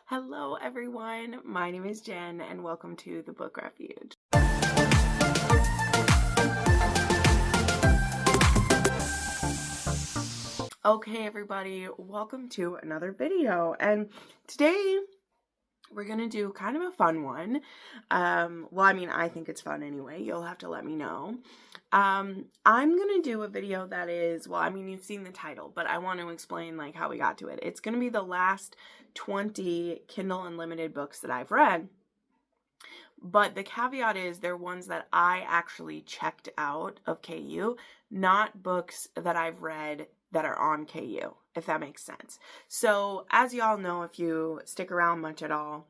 Hello everyone, my name is Jen and welcome to the Book Refuge. Okay everybody, welcome to another video, and today we're gonna do kind of a fun one. I think it's fun anyway. You'll have to let me know. I'm gonna do a video that is, you've seen the title, but I want to explain like how we got to it. It's gonna be the last 20 Kindle Unlimited books that I've read. But the caveat is they're ones that I actually checked out of KU, not books that I've read that are on KU, if that makes sense. So as y'all know, if you stick around much at all,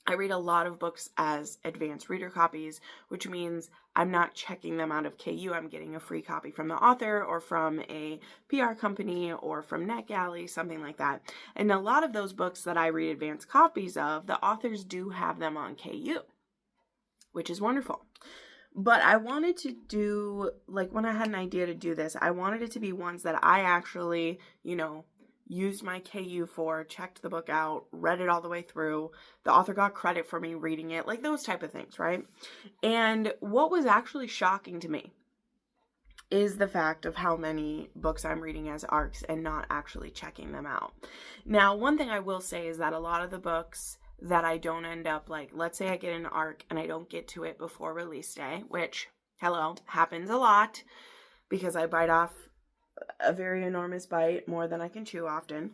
I read a lot of books as advanced reader copies, which means I'm not checking them out of KU. I'm getting a free copy from the author or from a PR company or from NetGalley, something like that. And a lot of those books that I read advanced copies of, the authors do have them on KU, which is wonderful. But I wanted to do, like when I had an idea to do this, I wanted it to be ones that I actually, used my KU for, checked the book out, read it all the way through. The author got credit for me reading it, like those type of things, right? And what was actually shocking to me is the fact of how many books I'm reading as ARCs and not actually checking them out. Now, one thing I will say is that a lot of the books that I don't end up, like, let's say I get an ARC and I don't get to it before release day, which, hello, happens a lot because I bite off a very enormous bite, more than I can chew often.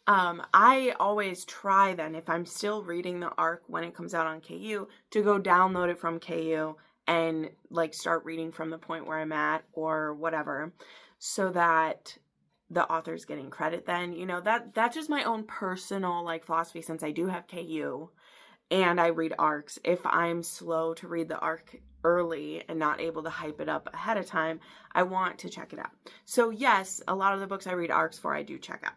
I always try then, if I'm still reading the ARC when it comes out on KU, to go download it from KU and like start reading from the point where I'm at or whatever, so that the author's getting credit then. That's just my own personal like philosophy, since I do have KU and I read ARCs. If I'm slow to read the ARC early and not able to hype it up ahead of time, I want to check it out. So yes, a lot of the books I read ARCs for, I do check out.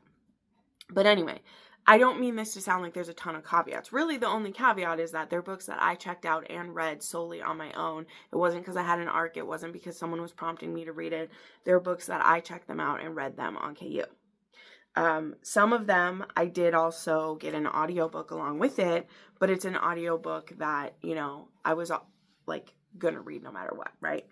But anyway, I don't mean this to sound like there's a ton of caveats. Really, the only caveat is that they're books that I checked out and read solely on my own. It wasn't because I had an ARC. It wasn't because someone was prompting me to read it. They're books that I checked them out and read them on KU. Some of them I did also get an audiobook along with it, but it's an audiobook that, I was like gonna read no matter what, right?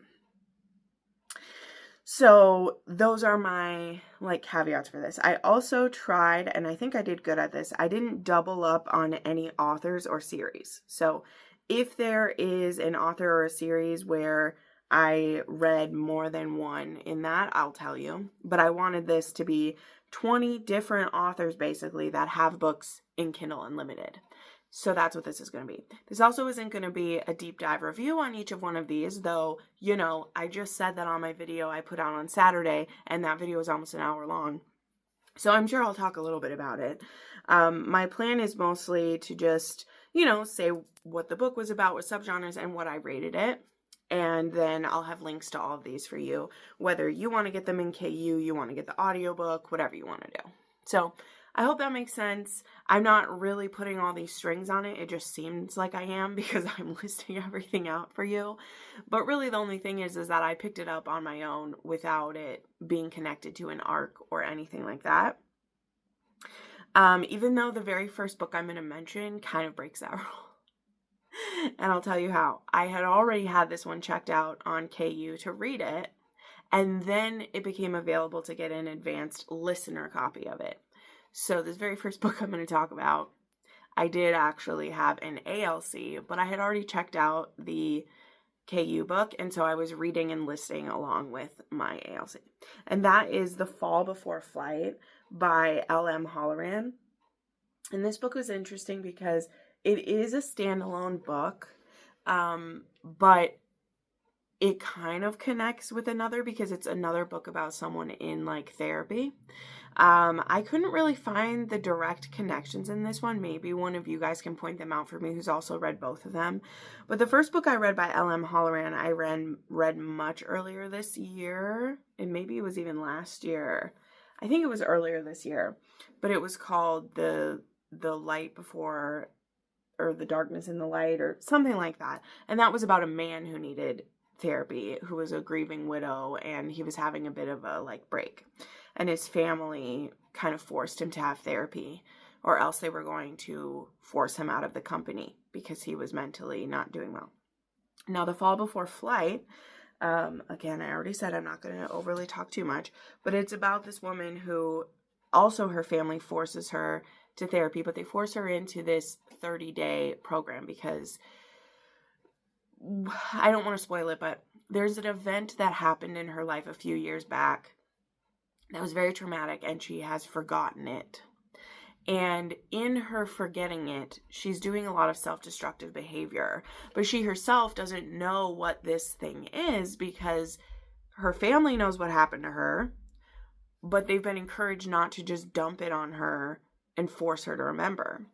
So those are my like caveats for this. I also tried, and I think I did good at this, I didn't double up on any authors or series. So if there is an author or a series where I read more than one in that, I'll tell you. But I wanted this to be 20 different authors basically that have books in Kindle Unlimited. So that's what this is going to be. This also isn't going to be a deep dive review on each of one of these, though, I just said that on my video I put out on Saturday, and that video is almost an hour long. So I'm sure I'll talk a little bit about it. My plan is mostly to just, say what the book was about, what subgenres, and what I rated it. And then I'll have links to all of these for you, whether you want to get them in KU, you want to get the audiobook, whatever you want to do. So I hope that makes sense. I'm not really putting all these strings on it. It just seems like I am because I'm listing everything out for you. But really the only thing is that I picked it up on my own without it being connected to an ARC or anything like that. Even though the very first book I'm going to mention kind of breaks that rule. And I'll tell you how. I had already had this one checked out on KU to read it, and then it became available to get an advanced listener copy of it. So this very first book I'm going to talk about, I did actually have an ALC, but I had already checked out the KU book, and so I was reading and listening along with my ALC. And that is The Fall Before Flight by L.M. Holleran. And this book was interesting because it is a standalone book, but it kind of connects with another because it's another book about someone in like therapy. I couldn't really find the direct connections in this one. Maybe one of you guys can point them out for me who's also read both of them. But the first book I read by L.M. Holleran, I read much earlier this year, and maybe it was even last year. I think it was earlier this year, but it was called The Light Before, or The Darkness in the Light, or something like that. And that was about a man who needed therapy, who was a grieving widow, and he was having a bit of a like break, and his family kind of forced him to have therapy or else they were going to force him out of the company because he was mentally not doing well. Now, the fall before flight, again, I already said I'm not going to overly talk too much, but it's about this woman who also her family forces her to therapy, but they force her into this 30-day program because I don't want to spoil it, but there's an event that happened in her life a few years back that was very traumatic, and she has forgotten it. And in her forgetting it, she's doing a lot of self-destructive behavior. But she herself doesn't know what this thing is because her family knows what happened to her, but they've been encouraged not to just dump it on her and force her to remember.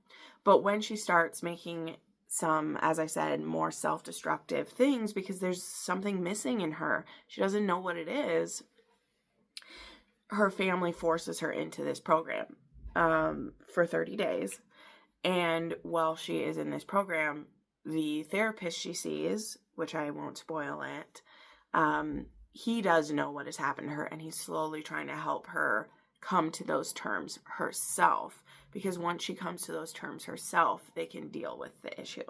But when she starts making some, as I said, more self-destructive things because there's something missing in her, she doesn't know what it is, her family forces her into this program for 30 days. And while she is in this program, the therapist she sees, which I won't spoil it, he does know what has happened to her, and he's slowly trying to help her come to those terms herself, because once she comes to those terms herself, they can deal with the issue.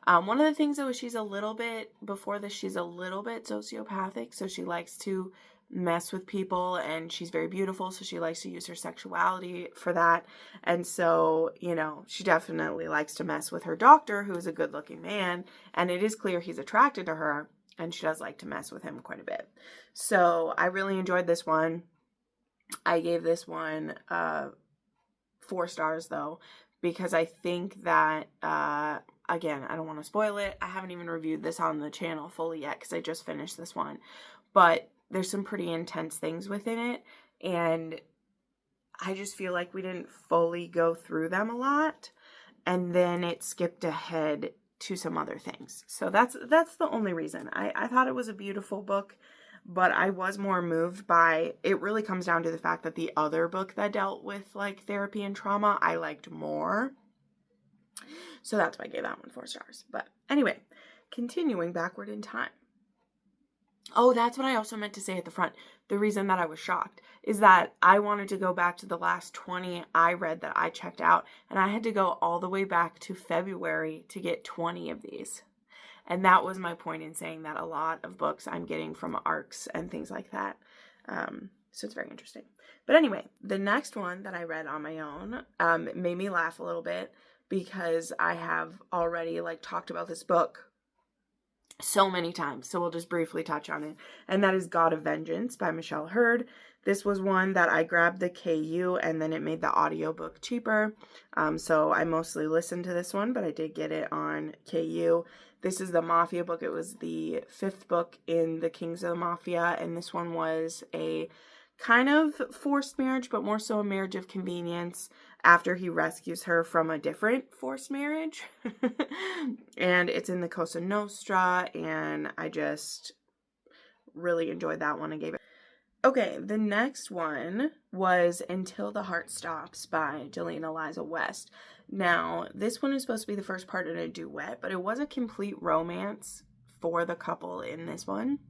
One of the things, though, is she's a little bit sociopathic, so she likes to mess with people, and she's very beautiful, so she likes to use her sexuality for that. And so, she definitely likes to mess with her doctor, who is a good-looking man, and it is clear he's attracted to her, and she does like to mess with him quite a bit. So I really enjoyed this one. I gave this one 4 stars, though, because I think that, again, I don't want to spoil it. I haven't even reviewed this on the channel fully yet because I just finished this one. But there's some pretty intense things within it, and I just feel like we didn't fully go through them a lot, and then it skipped ahead to some other things. So that's the only reason. I thought it was a beautiful book, but I was more moved by, it really comes down to the fact that the other book that dealt with like therapy and trauma, I liked more. So that's why I gave that one 4 stars. But anyway, continuing backward in time. Oh, that's what I also meant to say at the front. The reason that I was shocked is that I wanted to go back to the last 20 I read that I checked out, and I had to go all the way back to February to get 20 of these. And that was my point in saying that a lot of books I'm getting from ARCs and things like that. So it's very interesting. But anyway, the next one that I read on my own made me laugh a little bit because I have already talked about this book so many times, so we'll just briefly touch on it. And that is God of Vengeance by Michelle Hurd. This was one that I grabbed the KU, and then it made the audiobook cheaper. So I mostly listened to this one, but I did get it on KU. This is the Mafia book. It was the 5th book in the Kings of the Mafia, and this one was a kind of forced marriage, but more so a marriage of convenience after he rescues her from a different forced marriage. And it's in the Cosa Nostra, and I just really enjoyed that one. I gave it. Okay, the next one was Until the Heart Stops by Jillian Eliza West. Now, this one is supposed to be the first part in a duet, but it was a complete romance for the couple in this one.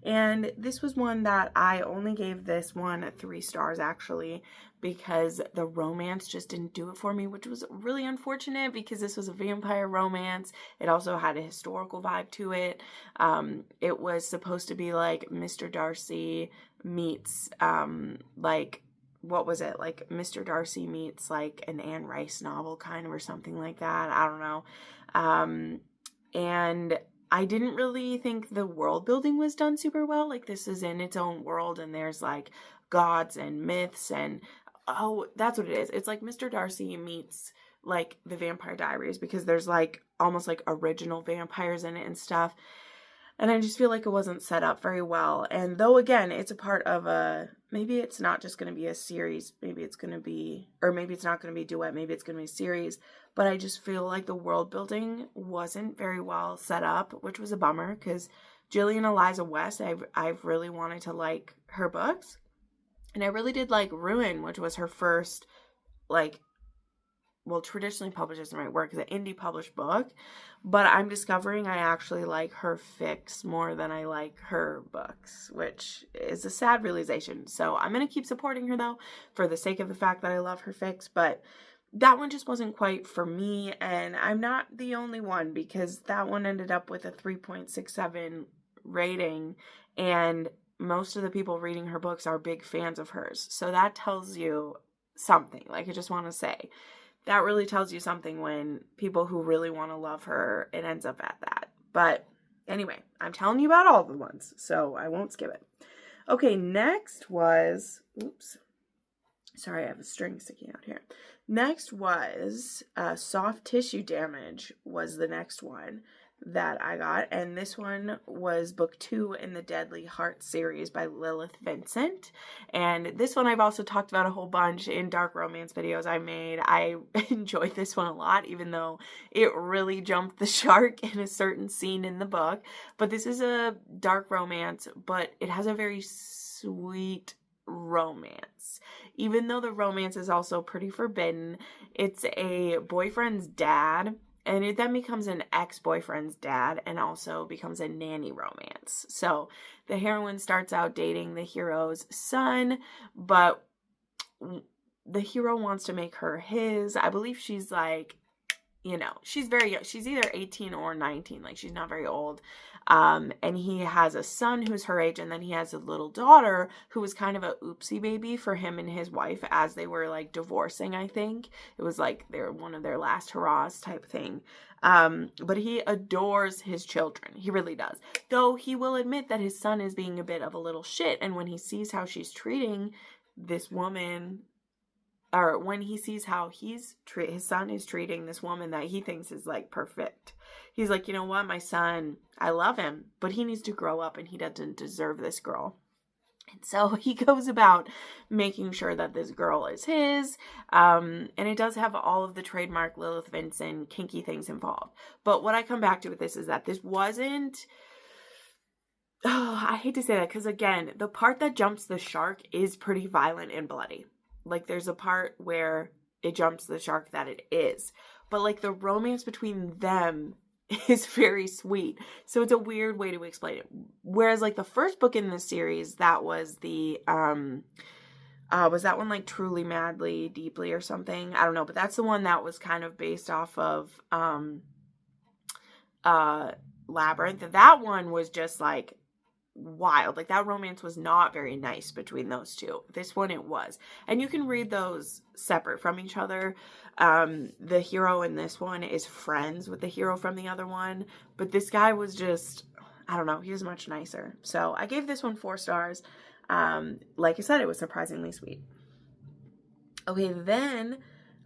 And this was one that I only gave this one 3 stars, actually, because the romance just didn't do it for me, which was really unfortunate because this was a vampire romance. It also had a historical vibe to it. It was supposed to be like Mr. Darcy meets, what was it? Like Mr. Darcy meets like an Anne Rice novel kind of, or something like that. I don't know. And I didn't really think the world building was done super well. Like, this is in its own world, and there's like gods and myths, and oh, that's what it is. It's like Mr. Darcy meets like the Vampire Diaries, because there's like almost like original vampires in it and stuff. And I just feel like it wasn't set up very well. And though, again, it's a part of maybe it's not just going to be a series. Maybe it's going to be, or maybe it's not going to be a duet. Maybe it's going to be a series. But I just feel like the world building wasn't very well set up, which was a bummer, because Jillian Eliza West, I've really wanted to like her books. And I really did like Ruin, which was her first, traditionally published isn't the right word, because an indie published book. But I'm discovering I actually like her fics more than I like her books, which is a sad realization. So I'm going to keep supporting her, though, for the sake of the fact that I love her fics. But that one just wasn't quite for me, and I'm not the only one, because that one ended up with a 3.67 rating, and most of the people reading her books are big fans of hers. So that tells you something. Like, I just want to say, that really tells you something when people who really want to love her, it ends up at that. But anyway, I'm telling you about all the ones, so I won't skip it. Okay, next was, oops, sorry, I have a string sticking out here. Next was Soft Tissue Damage was the next one that I got. And this one was book 2 in the Deadly Heart series by Lilith Vincent. And this one I've also talked about a whole bunch in dark romance videos I made. I enjoyed this one a lot, even though it really jumped the shark in a certain scene in the book. But this is a dark romance, but it has a very sweet romance. Even though the romance is also pretty forbidden, it's a boyfriend's dad, and it then becomes an ex-boyfriend's dad, and also becomes a nanny romance. So the heroine starts out dating the hero's son, but the hero wants to make her his. I believe she's like, you know, she's very young. She's either 18 or 19. Like, she's not very old. And he has a son who's her age, and then he has a little daughter who was kind of a oopsie baby for him and his wife as they were, like, divorcing, I think. It was like they're one of their last hurrahs type thing. But he adores his children. He really does. Though he will admit that his son is being a bit of a little shit, and when he sees how she's treating this woman, or when he sees how his son is treating this woman that he thinks is, like, perfect, he's like, you know what, my son, I love him, but he needs to grow up, and he doesn't deserve this girl. And so he goes about making sure that this girl is his, and it does have all of the trademark Lilith Vincent kinky things involved. But what I come back to with this is that this wasn't, I hate to say that, because again, the part that jumps the shark is pretty violent and bloody. Like, there's a part where it jumps the shark that it is. But, like, the romance between them is very sweet. So it's a weird way to explain it. Whereas, like, the first book in this series, that was the, was that one, like, Truly, Madly, Deeply or something? I don't know. But that's the one that was kind of based off of Labyrinth. That one was just, like, wild. Like, that romance was not very nice between those two. This one it was. And you can read those separate from each other. The hero in this one is friends with the hero from the other one, but this guy was just, I don't know, he was much nicer. So I gave this one 4 stars. Like I said, it was surprisingly sweet. Okay, then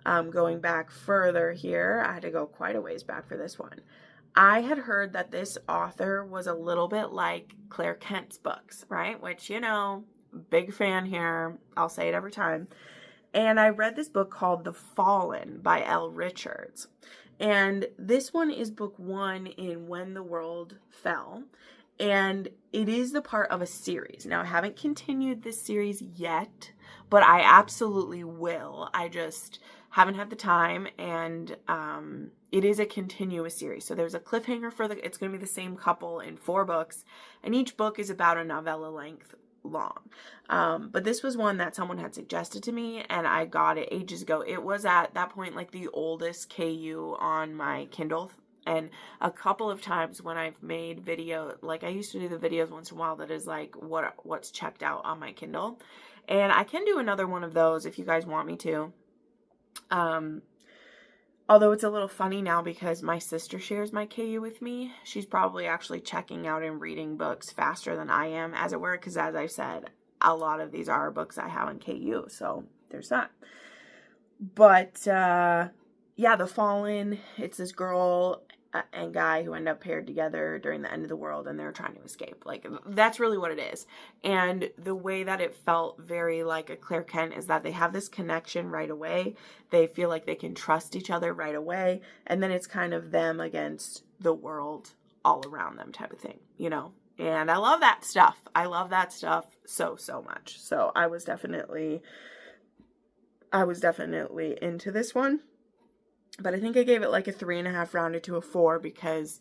going back further here, I had to go quite a ways back for this one. I had heard that this author was a little bit like Claire Kent's books, right? Which, you know, big fan here. I'll say it every time. And I read this book called The Fallen by L. Richards. And this one is book 1 in When the World Fell. And it is the part of a series. Now, I haven't continued this series yet, but I absolutely will. I just haven't had the time, and it is a continuous series. So there's a cliffhanger for it's going to be the same couple in 4 books, and each book is about a novella length long. But this was one that someone had suggested to me, and I got it ages ago. It was at that point like the oldest KU on my Kindle. And a couple of times when I've made video, like I used to do the videos once in a while that is like what's checked out on my Kindle. And I can do another one of those if you guys want me to. Although it's a little funny now because my sister shares my KU with me. She's probably actually checking out and reading books faster than I am, as it were, because as I said, a lot of these are books I have on KU, so there's that. But, yeah, The Fallen, it's this girl and guy who end up paired together during the end of the world, and they're trying to escape. Like, that's really what it is. And the way that it felt very like a Claire Kent is that they have this connection right away. They feel like they can trust each other right away. And then it's kind of them against the world all around them type of thing, you know? And I love that stuff. I love that stuff so, so much. So I was definitely into this one. But I think I gave it like a 3.5 rounded to a 4 because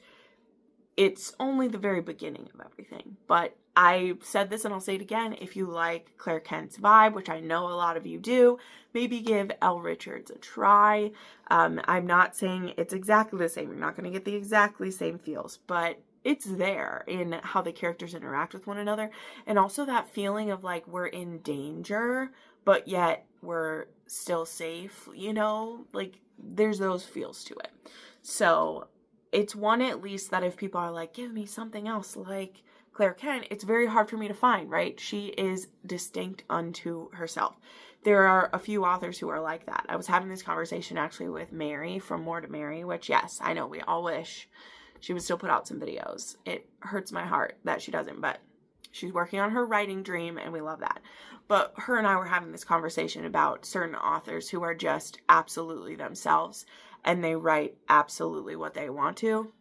it's only the very beginning of everything. But I said this and I'll say it again. If you like Claire Kent's vibe, which I know a lot of you do, maybe give Elle Richards a try. I'm not saying it's exactly the same. You're not going to get the exactly same feels, but it's there in how the characters interact with one another. And also that feeling of like we're in danger, but yet we're still safe, you know? Like there's those feels to it. So it's one at least that if people are like, give me something else like Claire Kent, it's very hard for me to find, right? She is distinct unto herself. There are a few authors who are like that. I was having this conversation actually with Mary from More to Mary, which yes, I know we all wish she would still put out some videos. It hurts my heart that she doesn't, but she's working on her writing dream and we love that. But her and I were having this conversation about certain authors who are just absolutely themselves and they write absolutely what they want to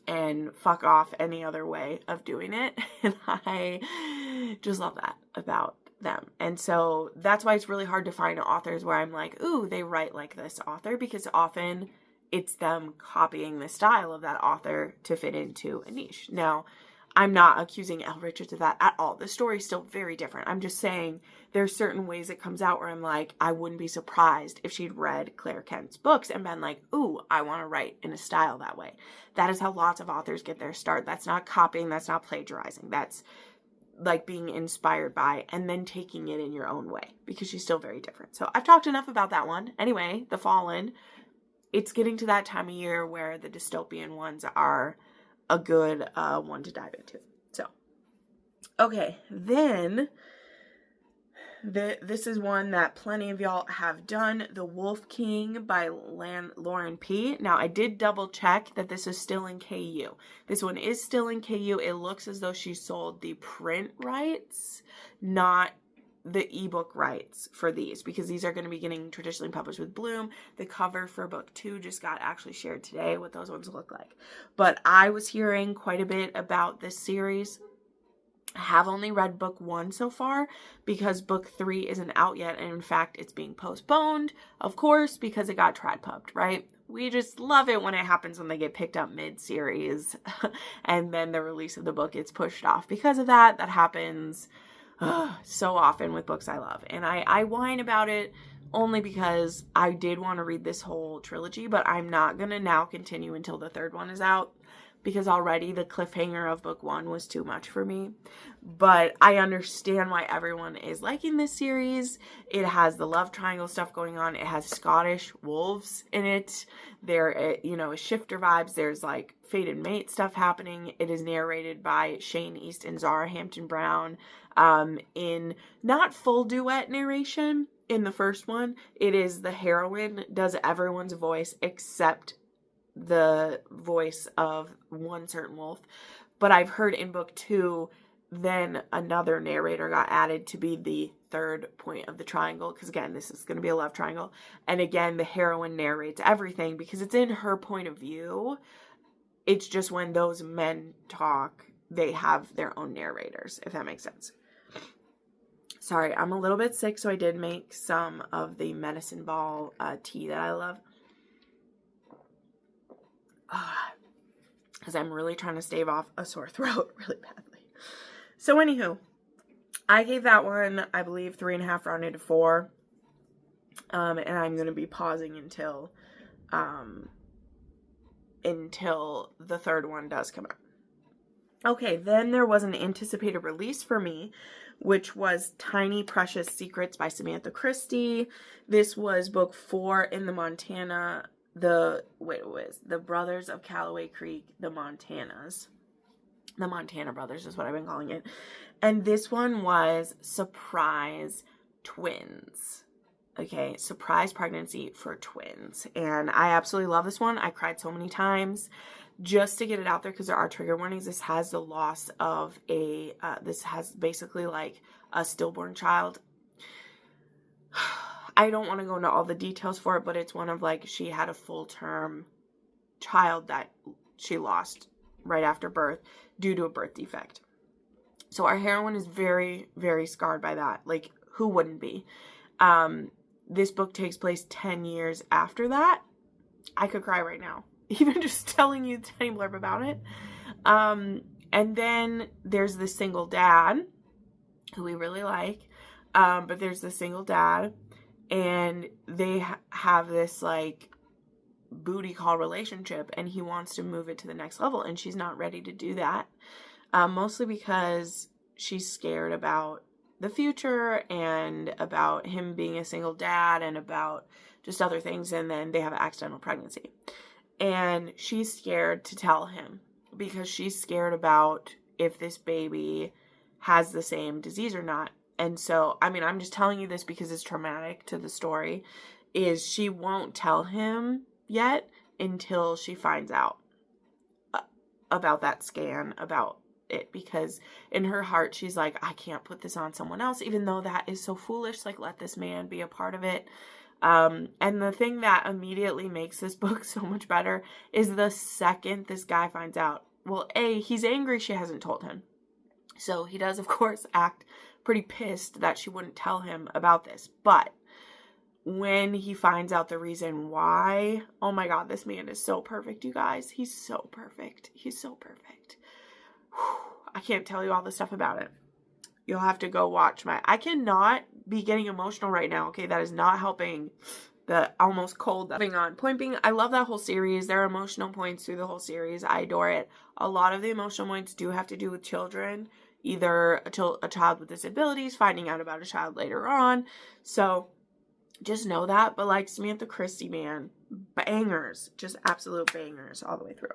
and fuck off any other way of doing it. And I just love that about them. And so that's why it's really hard to find authors where I'm like, ooh, they write like this author, because often it's them copying the style of that author to fit into a niche. Now, I'm not accusing Elle Richards of that at all. The story's still very different. I'm just saying there's certain ways it comes out where I'm like, I wouldn't be surprised if she'd read Claire Kent's books and been like, ooh, I want to write in a style that way. That is how lots of authors get their start. That's not copying. That's not plagiarizing. That's like being inspired by and then taking it in your own way, because she's still very different. So I've talked enough about that one. Anyway, The Fallen, it's getting to that time of year where the dystopian ones are a good one to dive into. So, okay, then this is one that plenty of y'all have done, The Wolf King by Lauren P. Now, I did double check that this is still in KU. This one is still in KU. It looks as though she sold the print rights, not the ebook rights for these, because these are going to be getting traditionally published with Bloom. The cover for book 2 just got actually shared today, what those ones look like. But I was hearing quite a bit about this series. I have only read book 1 so far because book 3 isn't out yet. And in fact, it's being postponed, of course, because it got trad-pubbed, right? We just love it when it happens when they get picked up mid-series and then the release of the book gets pushed off. Because of that, that happens so often with books I love. And I whine about it only because I did want to read this whole trilogy, but I'm not going to now continue until the 3rd one is out, because already the cliffhanger of book 1 was too much for me. But I understand why everyone is liking this series. It has the love triangle stuff going on. It has Scottish wolves in it. There, you know, shifter vibes. There's like fated mate stuff happening. It is narrated by Shane East and Zara Hampton Brown in not full duet narration. In the first one, it is the heroine does everyone's voice except the voice of one certain wolf. But I've heard in book 2, then another narrator got added to be the 3rd point of the triangle, because again, this is going to be a love triangle. And again, the heroine narrates everything because it's in her point of view. It's just when those men talk, they have their own narrators, if that makes sense. Sorry, I'm a little bit sick, so I did make some of the medicine ball tea that I love. Because I'm really trying to stave off a sore throat really badly. So anywho, I gave that one, I believe, 3.5 rounded to 4. And I'm going to be pausing until the 3rd one does come out. Okay, then there was an anticipated release for me, which was Tiny Precious Secrets by Samantha Christie. This was book 4 in the Montana... The Brothers of Callaway Creek, the Montanas. The Montana Brothers is what I've been calling it. And this one was surprise twins. Okay, surprise pregnancy for twins. And I absolutely love this one. I cried so many times. Just to get it out there, because there are trigger warnings, this has the loss of this has basically like a stillborn child. I don't want to go into all the details for it, but it's one of like, she had a full-term child that she lost right after birth due to a birth defect. So our heroine is very, very scarred by that. Like, who wouldn't be? This book takes place 10 years after that. I could cry right now, even just telling you the tiny blurb about it. And then there's the single dad who we really like. But there's the single dad, and they have this like booty call relationship, and he wants to move it to the next level, and she's not ready to do that. Mostly because she's scared about the future and about him being a single dad and about just other things. And then they have an accidental pregnancy, and she's scared to tell him because she's scared about if this baby has the same disease or not. And so, I mean, I'm just telling you this because it's traumatic to the story, is she won't tell him yet until she finds out about that scan, about it, because in her heart, she's like, I can't put this on someone else, even though that is so foolish. Like, let this man be a part of it. And the thing that immediately makes this book so much better is the second this guy finds out, well, A, he's angry she hasn't told him. So he does, of course, act pretty pissed that she wouldn't tell him about this. But when he finds out the reason why, oh my God, this man is so perfect, you guys. He's so perfect. He's so perfect. Whew, I can't tell you all the stuff about it. You'll have to go watch I cannot be getting emotional right now, okay? That is not helping the almost cold. Moving on. Point being, I love that whole series. There are emotional points through the whole series. I adore it. A lot of the emotional points do have to do with children. Either a child with disabilities, finding out about a child later on. So just know that. But like Samantha Christie, man, bangers. Just absolute bangers all the way through.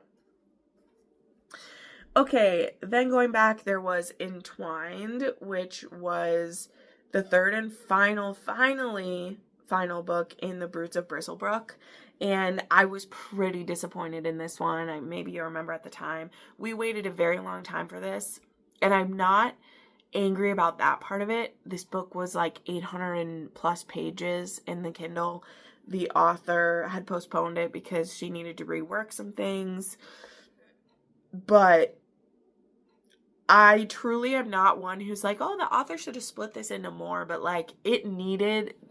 Okay, then going back, there was Entwined, which was the third and final book in the Broods of Bristlebrook. And I was pretty disappointed in this one. Maybe you remember at the time. We waited a very long time for this. And I'm not angry about that part of it. This book was like 800 plus pages in the Kindle. The author had postponed it because she needed to rework some things. But I truly am not one who's like, oh, the author should have split this into more. But like,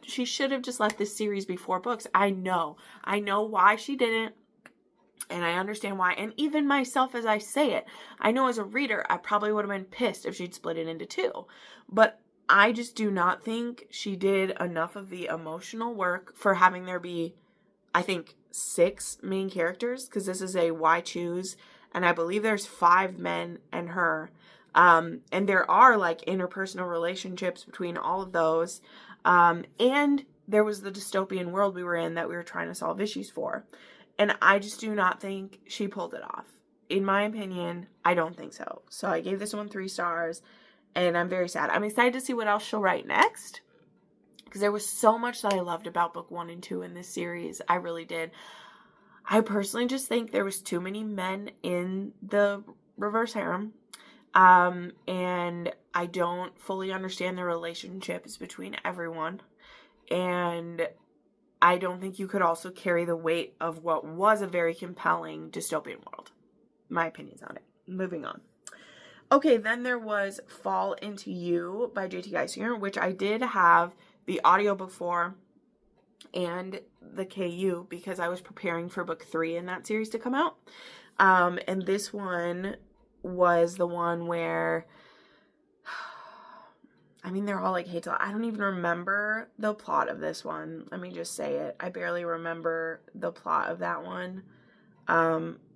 she should have just left this series be 4 books. I know why she didn't. And I understand why. And even myself, as I say it, I know as a reader, I probably would have been pissed if she'd split it into 2. But I just do not think she did enough of the emotional work for having there be, I think, 6 main characters. Because this is a Why Choose. And I believe there's 5 men and her. And there are like interpersonal relationships between all of those. And there was the dystopian world we were in that we were trying to solve issues for. And I just do not think she pulled it off. In my opinion, I don't think so. So I gave this one 3 stars, and I'm very sad. I'm excited to see what else she'll write next, because there was so much that I loved about book 1 and 2 in this series. I really did. I personally just think there was too many men in the reverse harem, and I don't fully understand the relationships between everyone, and I don't think you could also carry the weight of what was a very compelling dystopian world. My opinions on it. Moving on. Okay, then there was Fall Into You by J.T. Geisinger, which I did have the audio before and the KU because I was preparing for book 3 in that series to come out. And this one was the one where, I mean, they're all like hate to, I don't even remember the plot of this one. Let me just say it. I barely remember the plot of that one.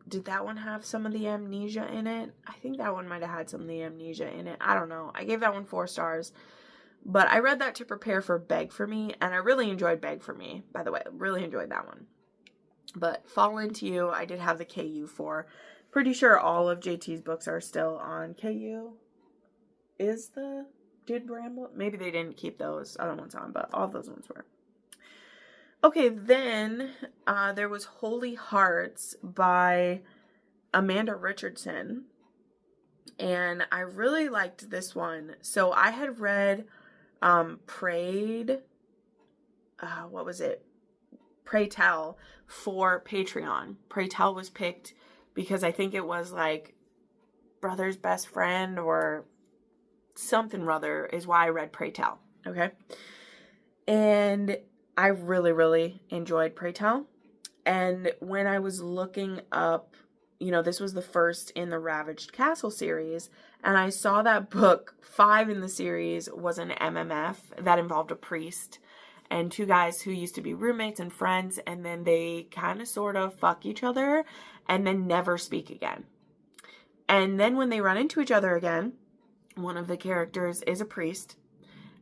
Did that one have some of the amnesia in it? I think that one might have had some of the amnesia in it. I don't know. I gave that one 4 stars. But I read that to prepare for Beg For Me, and I really enjoyed Beg For Me, by the way. Really enjoyed that one. But Fall Into You, I did have the KU for. Pretty sure all of JT's books are still on KU. Did Bramble? Maybe they didn't keep those other ones on, but all those ones were. Okay, then there was Holy Hearts by Amanda Richardson. And I really liked this one. So I had read Pray Tell for Patreon. Pray Tell was picked because I think it was like brother's best friend or something rather is why I read Pray Tell. Okay. And I really, really enjoyed Pray Tell. And when I was looking up, this was the first in the Ravaged Castle series, and I saw that book 5 in the series was an MMF that involved a priest and 2 guys who used to be roommates and friends, and then they kind of sort of fuck each other and then never speak again. And then when they run into each other again, one of the characters is a priest,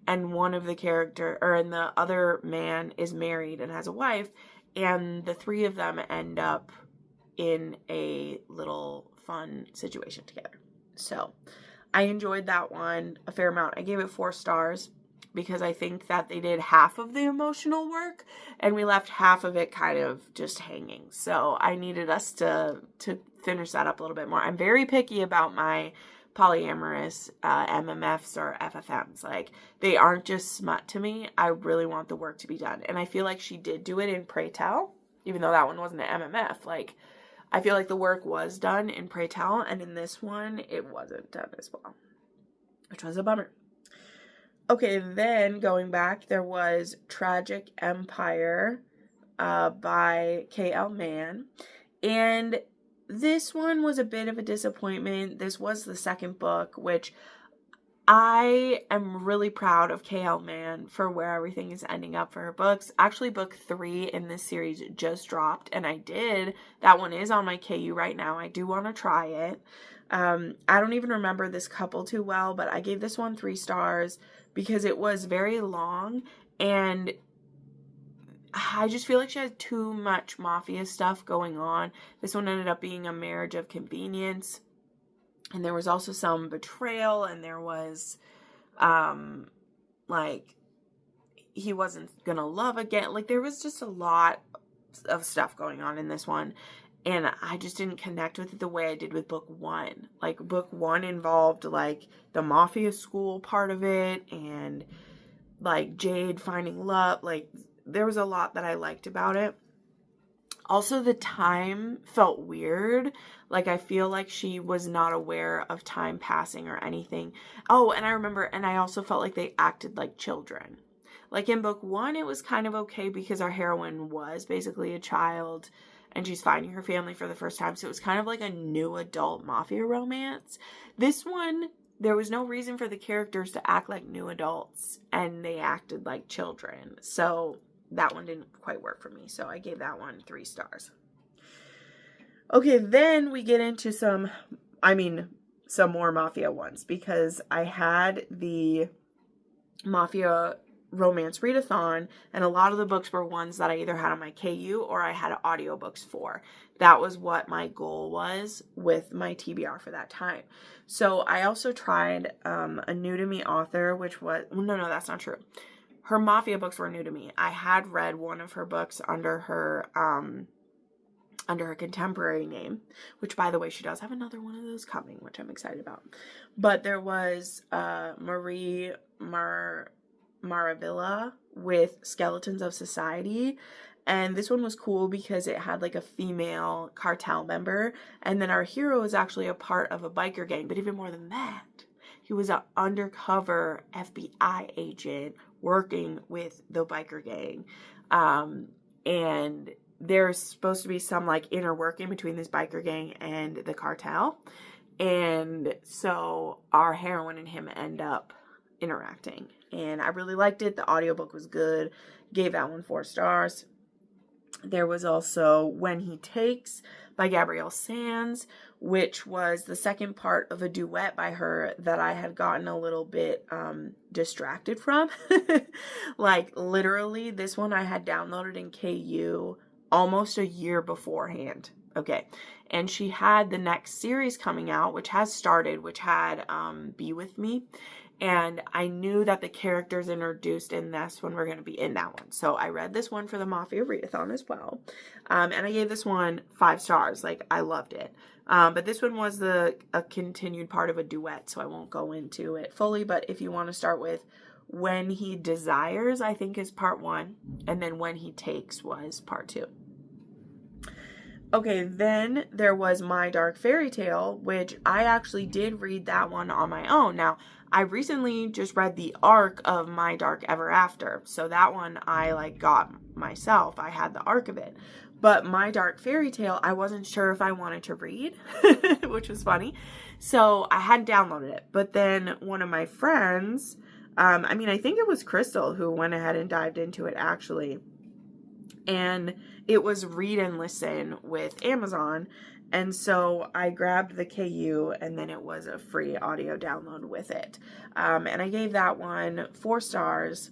and the other man is married and has a wife, and the 3 of them end up in a little fun situation together. So I enjoyed that one a fair amount. I gave it 4 stars because I think that they did half of the emotional work and we left half of it kind of just hanging. So I needed us to finish that up a little bit more. I'm very picky about my polyamorous MMFs or FFMs. Like, they aren't just smut to me. I really want the work to be done. And I feel like she did do it in Pray Tell, even though that one wasn't an MMF. Like, I feel like the work was done in Pray Tell, and in this one, it wasn't done as well, which was a bummer. Okay, then going back, there was Tragic Empire by K.L. Mann, and this one was a bit of a disappointment. This was the second book, which I am really proud of K.L. Mann for where everything is ending up for her books. Actually, book 3 in this series just dropped, and that one is on my KU right now. I do want to try it. I don't even remember this couple too well, but I gave this one 3 stars because it was very long, and I just feel like she has too much mafia stuff going on. This one ended up being a marriage of convenience. And there was also some betrayal, and there was, he wasn't gonna love again. Like, there was just a lot of stuff going on in this one. And I just didn't connect with it the way I did with book 1. Like, book 1 involved, like, the mafia school part of it, and, like, Jade finding love. Like, there was a lot that I liked about it. Also, the time felt weird. Like, I feel like she was not aware of time passing or anything. Oh, and I also felt like they acted like children. Like, in book 1, it was kind of okay because our heroine was basically a child and she's finding her family for the first time. So it was kind of like a new adult mafia romance. This one, there was no reason for the characters to act like new adults, and they acted like children. So that one didn't quite work for me. So I gave that one 3 stars. Okay, then we get into some more mafia ones, because I had the Mafia Romance readathon, and a lot of the books were ones that I either had on my KU or I had audiobooks for. That was what my goal was with my TBR for that time. So I also tried a new to me author, which was, no, that's not true. Her mafia books were new to me. I had read one of her books under her contemporary name, which, by the way, she does have another one of those coming, which I'm excited about. But there was Marie Maravilla with Skeletons of Society, and this one was cool because it had like a female cartel member, and then our hero is actually a part of a biker gang. But even more than that, he was an undercover FBI agent working with the biker gang, and there's supposed to be some like inner working between this biker gang and the cartel, and so our heroine and him end up interacting, and I really liked it. The audiobook was good. Gave that one 4 stars. There was also When He Takes by Gabrielle Sands, which was the second part of a duet by her that I had gotten a little bit distracted from. Like, literally, this one I had downloaded in KU almost a year beforehand. Okay, and she had the next series coming out, which has started, which had Be With Me. And I knew that the characters introduced in this one were going to be in that one. So I read this one for the Mafia Readathon as well. And I gave this one 5 stars. Like, I loved it. But this one was a continued part of a duet, so I won't go into it fully. But if you want to start with When He Desires, I think is part 1. And then When He Takes was part 2. Okay, then there was My Dark Fairy Tale, which I actually did read that one on my own. Now, I recently just read the arc of My Dark Ever After, so that one I got myself. I had the arc of it. But my dark fairy tale, I wasn't sure if I wanted to read, which was funny. So I hadn't downloaded it. But then one of my friends, I think it was Crystal who went ahead and dived into it actually. And it was read and listen with Amazon. And so I grabbed the KU and then it was a free audio download with it. And I gave that one 4 stars.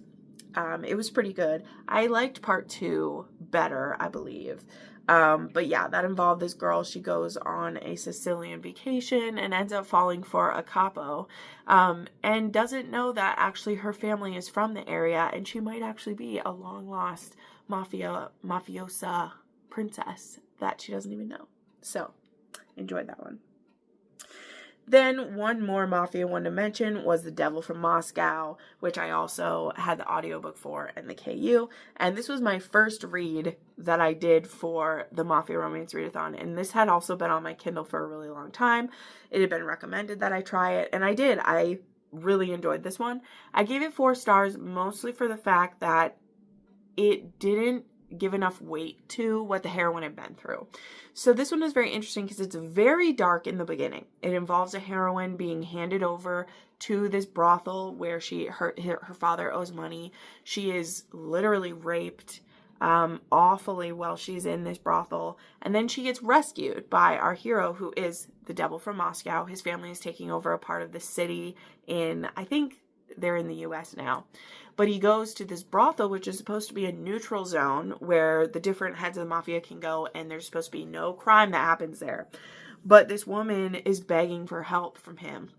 It was pretty good. I liked part 2 better, I believe. But yeah, that involved this girl. She goes on a Sicilian vacation and ends up falling for a capo, and doesn't know that actually her family is from the area and she might actually be a long lost mafiosa princess that she doesn't even know. So, enjoyed that one. Then one more Mafia one to mention was The Devil from Moscow, which I also had the audiobook for and the KU. And this was my first read that I did for the Mafia Romance Readathon. And this had also been on my Kindle for a really long time. It had been recommended that I try it, and I did. I really enjoyed this one. I gave it 4 stars mostly for the fact that it didn't give enough weight to what the heroine had been through. So this one is very interesting because it's very dark in the beginning. It involves a heroine being handed over to this brothel where her father owes money. She is literally raped awfully while she's in this brothel, and then she gets rescued by our hero, who is the Devil from Moscow. His family is taking over a part of the city I think they're in the US now. But he goes to this brothel, which is supposed to be a neutral zone where the different heads of the mafia can go, and there's supposed to be no crime that happens there. But this woman is begging for help from him.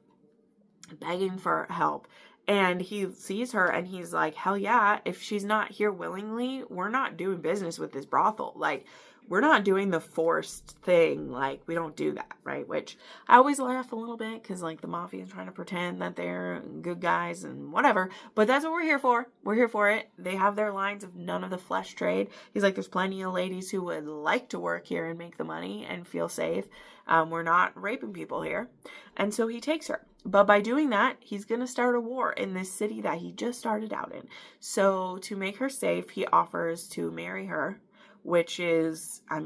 Begging for help. And he sees her and he's like, hell yeah, if she's not here willingly, we're not doing business with this brothel. Like, we're not doing the forced thing. Like, we don't do that, right? Which I always laugh a little bit because, like, the mafia is trying to pretend that they're good guys and whatever. But that's what we're here for. We're here for it. They have their lines of none of the flesh trade. He's like, there's plenty of ladies who would like to work here and make the money and feel safe. We're not raping people here. And so he takes her. But by doing that, he's going to start a war in this city that he just started out in. So to make her safe, he offers to marry her, which is, I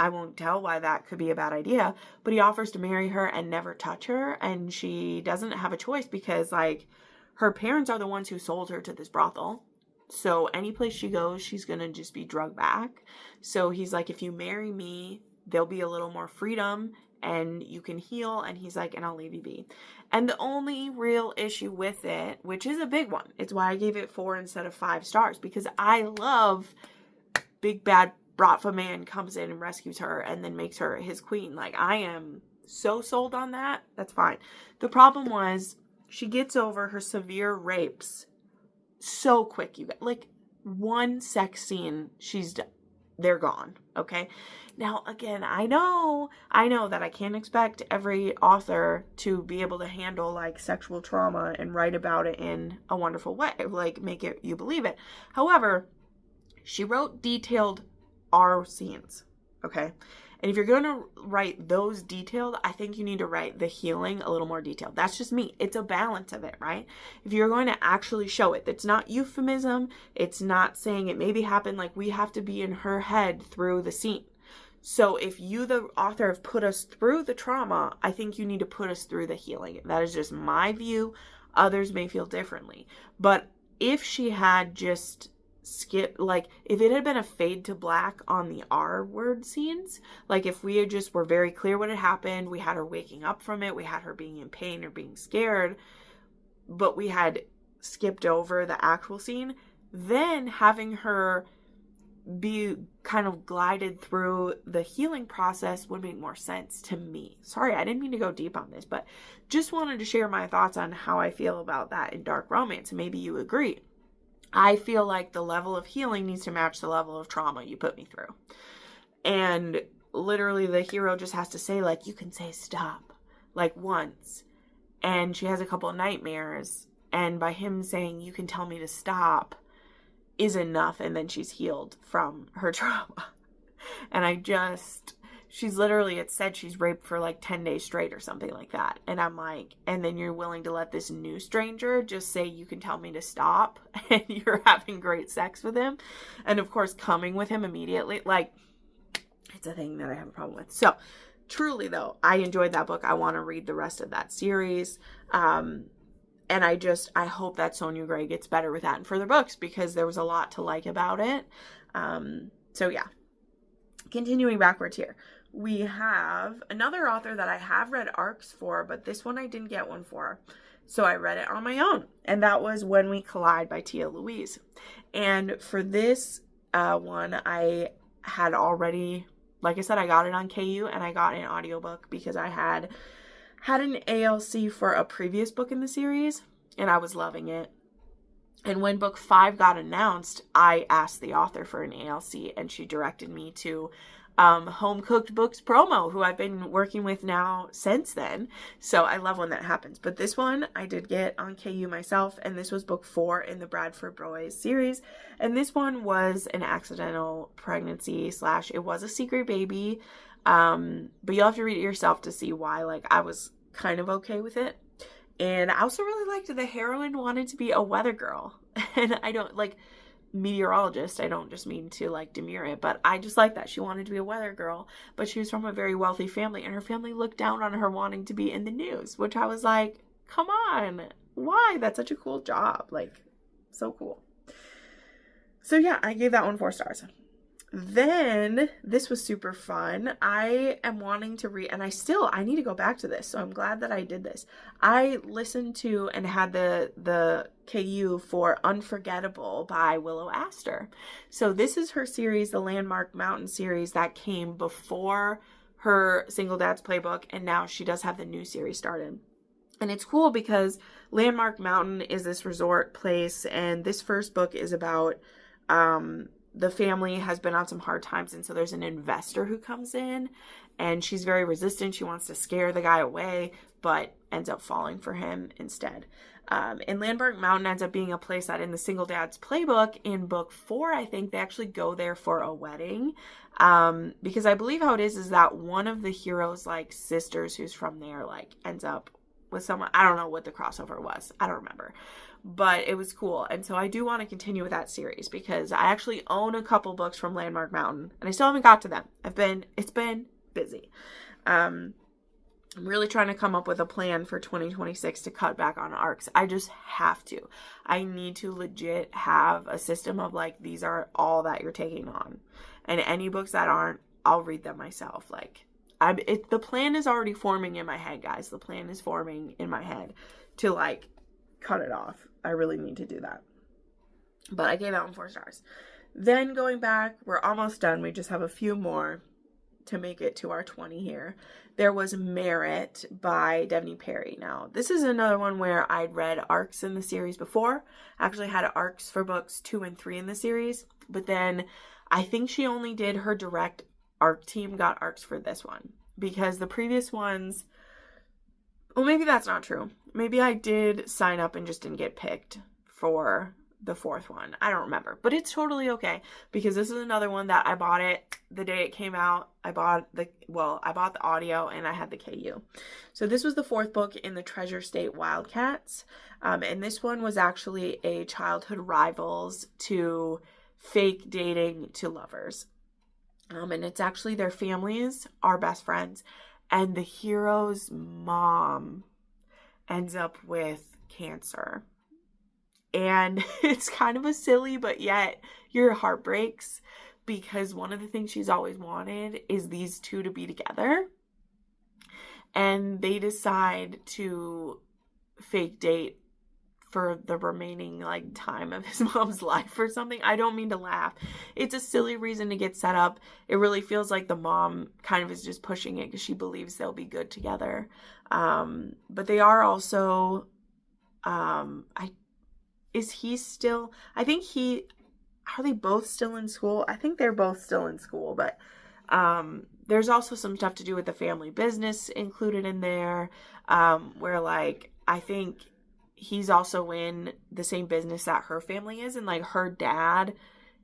won't tell why that could be a bad idea, but he offers to marry her and never touch her. And she doesn't have a choice because, like, her parents are the ones who sold her to this brothel. So any place she goes, she's going to just be drugged back. So he's like, if you marry me, there'll be a little more freedom and you can heal. And he's like, and I'll leave you be. And the only real issue with it, which is a big one, it's why I gave it 4 instead of 5 stars, because I love big bad Bratva man comes in and rescues her and then makes her his queen. Like, I am so sold on that. That's fine. The problem was she gets over her severe rapes so quick. You get like one sex scene, they're gone. Okay. Now, again, I know that I can't expect every author to be able to handle like sexual trauma and write about it in a wonderful way, like make it, you believe it. However, she wrote detailed R scenes. Okay. And if you're going to write those detailed, I think you need to write the healing a little more detailed. That's just me. It's a balance of it, right? If you're going to actually show it, it's not euphemism. It's not saying it maybe happened. Like, we have to be in her head through the scene. So if you, the author, have put us through the trauma, I think you need to put us through the healing. That is just my view. Others may feel differently. But if she had just skip, like, if it had been a fade to black on the R word scenes, like if we had just were very clear what had happened, we had her waking up from it, we had her being in pain or being scared, but we had skipped over the actual scene, then having her be kind of glided through the healing process would make more sense to me. Sorry, I didn't mean to go deep on this, but just wanted to share my thoughts on how I feel about that in dark romance. Maybe you agree. I feel like the level of healing needs to match the level of trauma you put me through. And literally the hero just has to say, like, you can say stop, like, once. And she has a couple of nightmares. And by him saying, you can tell me to stop, is enough. And then she's healed from her trauma. And she's literally, it said she's raped for like 10 days straight or something like that. And I'm like, and then you're willing to let this new stranger just say, you can tell me to stop, and you're having great sex with him. And of course, coming with him immediately. Like, it's a thing that I have a problem with. So truly though, I enjoyed that book. I want to read the rest of that series. And I hope that Sonia Gray gets better with that in further books, because there was a lot to like about it. So yeah, continuing backwards here, we have another author that I have read arcs for, but this one I didn't get one for. So I read it on my own, and that was When We Collide by Tia Louise. And for this one, I had already, like I said, I got it on KU, and I got an audiobook because I had an ALC for a previous book in the series, and I was loving it. And when book 5 got announced, I asked the author for an ALC, and she directed me to Home Cooked Books Promo, who I've been working with now since then. So I love when that happens. But this one I did get on KU myself, and this was book 4 in the Bradford Boys series. And this one was an accidental pregnancy / it was a secret baby. But you'll have to read it yourself to see why. Like, I was kind of okay with it. And I also really liked the heroine wanted to be a weather girl. And I don't like meteorologist. I don't just mean to like demur it, but I just like that. She wanted to be a weather girl, but she was from a very wealthy family, and her family looked down on her wanting to be in the news, which I was like, come on, why? That's such a cool job. Like, so cool. So yeah, I gave that one 4 stars. Then this was super fun. I am wanting to read, and I need to go back to this. So I'm glad that I did this. I listened to and had the KU for Unforgettable by Willow Astor. So this is her series, the Landmark Mountain series that came before her Single Dad's Playbook. And now she does have the new series started. And it's cool because Landmark Mountain is this resort place. And this first book is about, the family has been on some hard times, and so there's an investor who comes in, and she's very resistant. She wants to scare the guy away, but ends up falling for him instead. And Landmark Mountain ends up being a place that in the Single Dad's Playbook, in book 4, I think, they actually go there for a wedding. Because I believe how it is that one of the heroes' like sisters who's from there like ends up with someone. I don't know what the crossover was. I don't remember. But it was cool. And so I do want to continue with that series because I actually own a couple books from Landmark Mountain and I still haven't got to them. It's been busy. I'm really trying to come up with a plan for 2026 to cut back on arcs. I just have to. I need to legit have a system of like, these are all that you're taking on. And any books that aren't, I'll read them myself. Like, the plan is already forming in my head, guys. The plan is forming in my head to like cut it off. I really need to do that. But I gave that one 4 stars. Then going back, we're almost done. We just have a few more to make it to our 20 here. There was Merit by Devney Perry. Now, this is another one where I'd read arcs in the series before. I actually had arcs for books 2 and 3 in the series. But then I think she only did her direct arc team got arcs for this one. Because the previous ones, well, maybe that's not true. Maybe I did sign up and just didn't get picked for the 4th one. I don't remember, but it's totally okay because this is another one that I bought it the day it came out. I bought the audio and I had the KU. So this was the 4th book in the Treasure State Wildcats. And this one was actually a childhood rivals to fake dating to lovers. And it's actually their families are best friends. And the hero's mom ends up with cancer. And it's kind of a silly, but yet your heart breaks because one of the things she's always wanted is these two to be together. And they decide to fake date for the remaining like time of his mom's life or something. I don't mean to laugh. It's a silly reason to get set up. It really feels like the mom kind of is just pushing it because she believes they'll be good together. But they are also, are they both still in school? I think they're both still in school, but there's also some stuff to do with the family business included in there, where like, I think he's also in the same business that her family is, and like her dad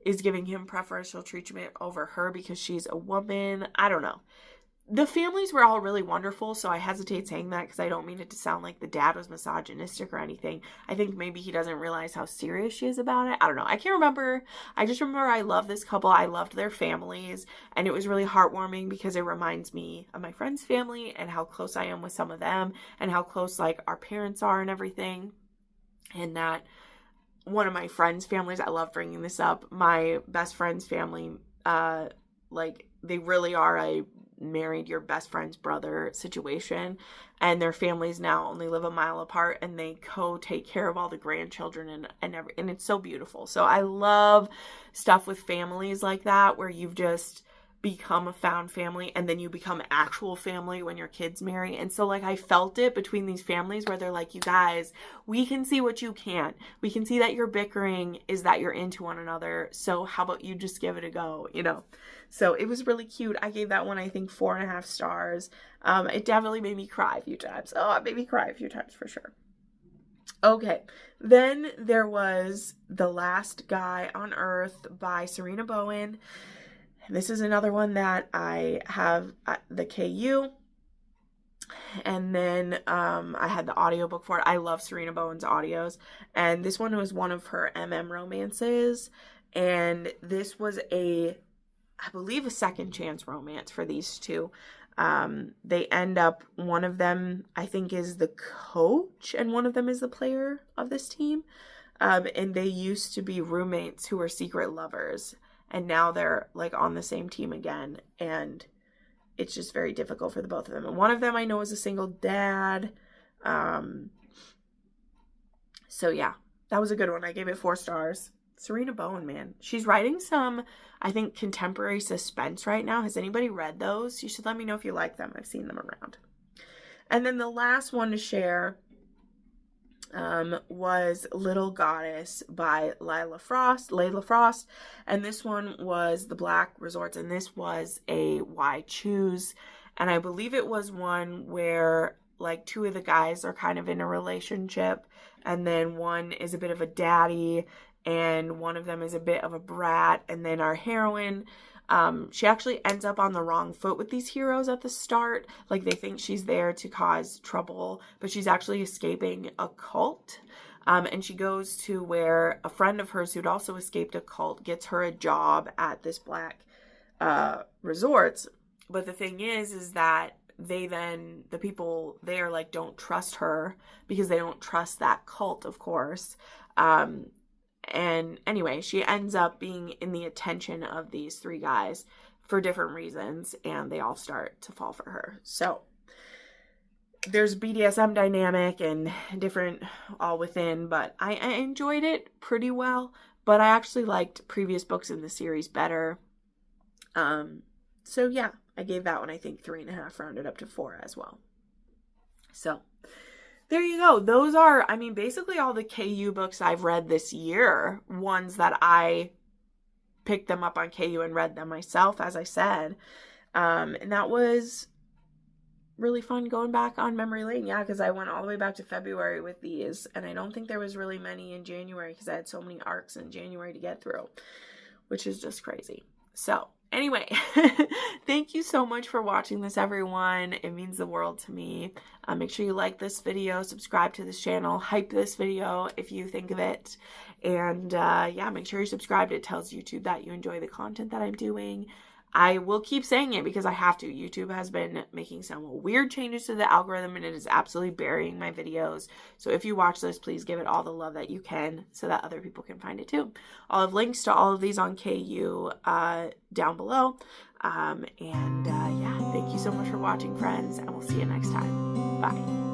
is giving him preferential treatment over her because she's a woman. I don't know. the families were all really wonderful, so I hesitate saying that because I don't mean it to sound like the dad was misogynistic or anything. I think maybe he doesn't realize how serious she is about it. I don't know. I can't remember. I just remember I love this couple. I loved their families, and it was really heartwarming because it reminds me of my friend's family and how close I am with some of them and how close, like, our parents are and everything. And that one of my friends' families, I love bringing this up, my best friend's family, like, they really are a married your best friend's brother situation, and their families now only live a mile apart, and they take care of all the grandchildren and it's so beautiful. So I love stuff with families like that, where you've just become a found family and then you become actual family when your kids marry. And so, like, I felt it between these families where they're like, you guys, we can see what you can't. We can see that you're bickering is that you're into one another. So how about you just give it a go, you know? So it was really cute. I gave that one, I think, 4.5 stars. It definitely made me cry a few times. Oh, it made me cry a few times for sure. Okay, then there was The Last Guy on Earth by Serena Bowen. This is another one that I have the KU, and then I had the audiobook for it. I love Serena Bowen's audios, and this one was one of her romances, and this was I believe a second chance romance for these two. They end up, one of them I think is the coach and one of them is the player of this team, and they used to be roommates who were secret lovers. And now they're, like, on the same team again. And it's just very difficult for the both of them. And one of them I know is a single dad. So, yeah. That was a good one. I gave it 4 stars. Serena Bowen, man. She's writing some, I think, contemporary suspense right now. Has anybody read those? You should let me know if you like them. I've seen them around. And then the last one to share was Little Goddess by Layla Frost, and this one was The Black Resorts, and this was a Why Choose, and I believe it was one where, like, 2 of the guys are kind of in a relationship, and then one is a bit of a daddy, and one of them is a bit of a brat, and then our heroine, she actually ends up on the wrong foot with these heroes at the start. Like, they think she's there to cause trouble, but she's actually escaping a cult. And she goes to where a friend of hers who'd also escaped a cult gets her a job at this black resorts. But the thing is that the people there, like, don't trust her because they don't trust that cult, of course. And anyway, she ends up being in the attention of these 3 guys for different reasons, and they all start to fall for her. So there's BDSM dynamic and different all within, but I enjoyed it pretty well, but I actually liked previous books in the series better. So yeah, I gave that one, I think, 3.5, rounded up to 4 as well. So there you go. Those are, I mean, basically all the KU books I've read this year, ones that I picked them up on KU and read them myself, as I said. And that was really fun going back on memory lane. Yeah, because I went all the way back to February with these, and I don't think there was really many in January because I had so many arcs in January to get through, which is just crazy. So anyway, thank you so much for watching this, everyone. It means the world to me. Make sure you like this video, subscribe to this channel, hype this video if you think of it. And yeah, make sure you're subscribed. It tells YouTube that you enjoy the content that I'm doing. I will keep saying it because I have to. YouTube has been making some weird changes to the algorithm, and it is absolutely burying my videos. So if you watch this, please give it all the love that you can so that other people can find it too. I'll have links to all of these on KU down below. Yeah, thank you so much for watching, friends, and we'll see you next time. Bye.